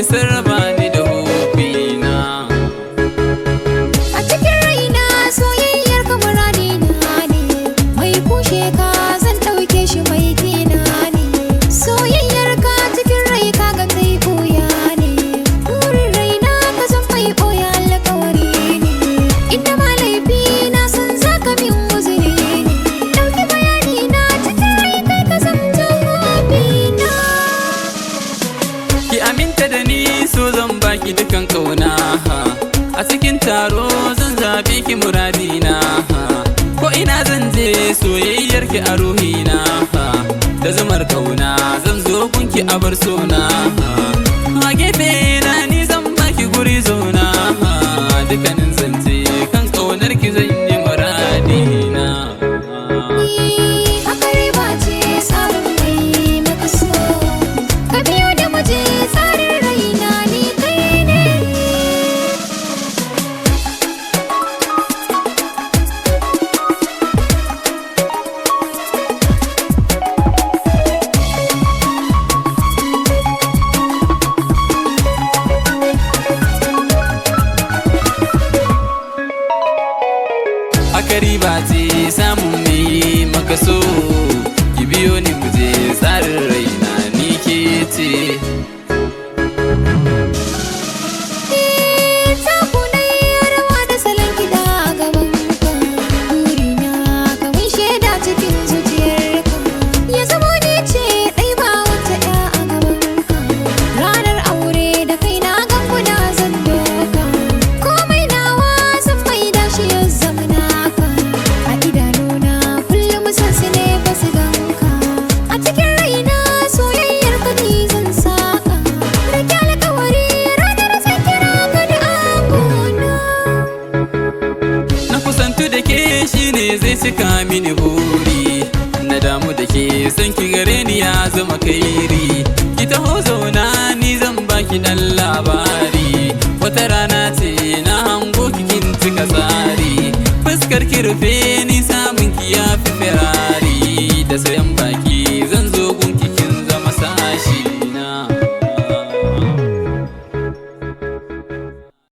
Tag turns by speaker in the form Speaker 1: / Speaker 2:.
Speaker 1: sun raba ni da hobina.
Speaker 2: A cikin raina soyayyar ka muradina ne, mai kushe ka zan ɗauke shi mai tina ne. Soyayyar ka cikin rai ka ga ta yi ɓoya ne, burin raina ka zan mai ɓoya alƙawari ne. Inda ma laifi na san za ka min uzuri ne, ɗauki bayani na cikin rai kai ka zan jawabina.
Speaker 1: Ki aminta da ni so zan baki dukan kauna, a cikin taro zan zaɓi ki muradina. Ko ina zan je soyayyar ki a ruhina, da zumar kauna zan zo gunki a bar sona. A gefe na ni zan baki guri zona, dukkanin zance kan kaunar ki zan yi muradina.
Speaker 2: Haka riba ce samun mai maka so, ka biyo da muje tsarin raina ni kai ne.
Speaker 1: Haka riba ce samun mai maka so, ki biyo ni muje tsarin raina ni ke ce.
Speaker 2: Taku na yi rawa da salon kiɗa a gaban ka, burina ka mun shaida cikin zuciyarka. Ya zamo ni ce ɗai ba wata ɗaya a gaban ka, ranar aure da kai na ganguna zan doka. Komai nawa zan maida shi ya zama naka, a idanuna kullum san su ne ba su ganka. A cikin raina soyayyar ka ni zan saka, rage alƙawari ranar zan kira ka da agona.
Speaker 1: Na kusantu da ke shine zai cika mini buri, na damu da ke san ki gare ni ya zama kairi.